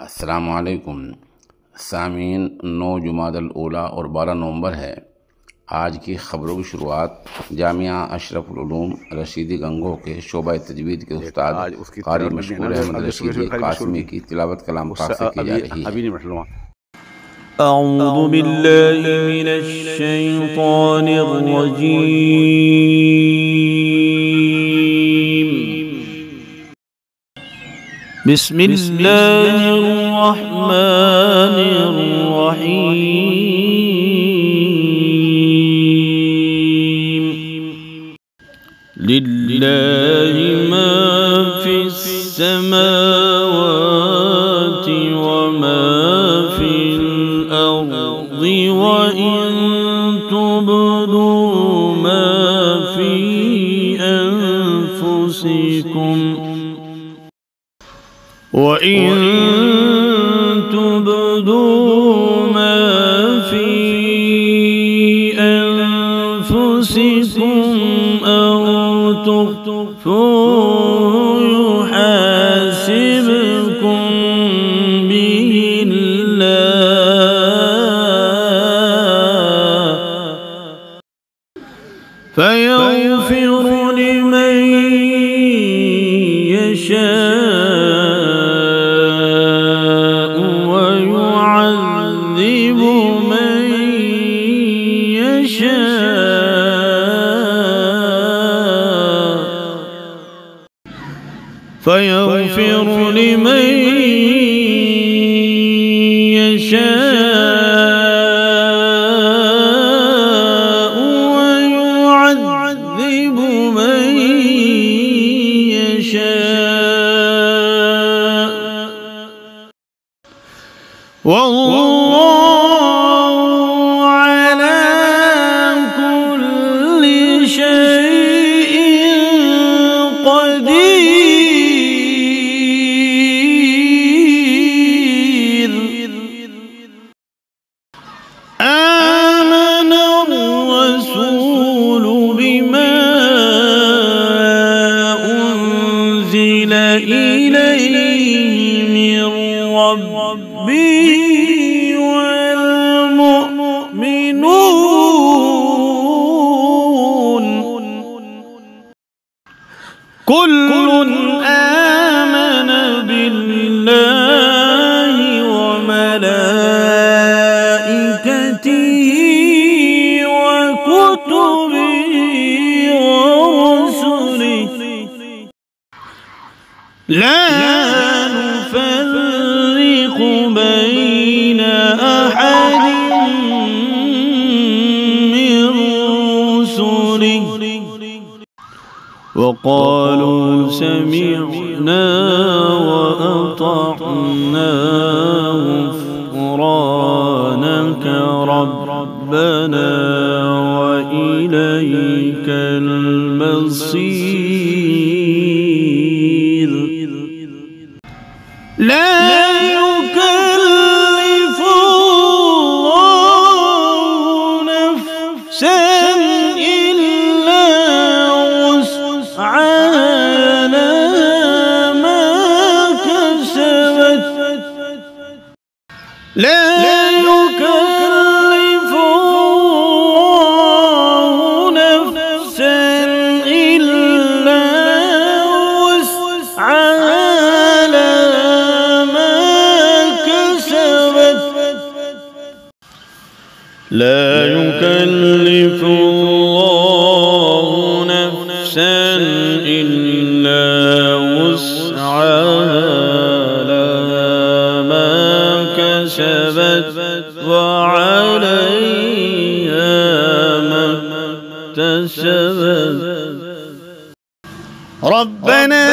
अस्सलामुअलैकुम सामीन। 9 जुमादल ऊला और 12 नवंबर है। आज की ख़बरों की शुरुआत जामिया अशरफुल उलूम रशीदी गंगोह के शोबा तजवीद के उस्ताद कारी मशकूर अहमद रशीदी कासमी की तिलावत कलाम पाक से की जा रही है। अऊज़ु बिल्लाहि मिनश शैतानिर रजीम। बिस्मिल्लाहिर रहमानिर रहीम। लिल्लाहि मा फिस समावाति व मा फिल अर्दि व इन तुब्दू मा फी अनफुसिकुम وَإِن تُبْدُوا مَا فِي أَنفُسِكُمْ أَوْ تُخْفُوهُ يُحَاسِبْكُم بِهِ اللَّهُ فَيَغْفِرُ لِمَن يَشَاءُ وَيُعَذِّبُ مَن يَشَاءُ فَيَغْفِرُ لِمَن يَشَاءُ وَيُعَذِّبُ مَن يَشَاءُ والله على كل شيء قدير. آمن الرسول بما أنزل إليه من ربه والمؤمنون كل آمن بالله وملائكته وكتبه ورسله لا نفرق بين أحد من رسله وقالوا سمعنا وأطعنا غفرانك ربنا وإليك المصير. لا يكلف الله نفسا إلا وسعها لها ما كسبت. لا يكلف الله نفسا إلا وسعها لا يكلف الله نفسا إلا وسعها لها ما كسبت وعليها ما اكتسبت. ربنا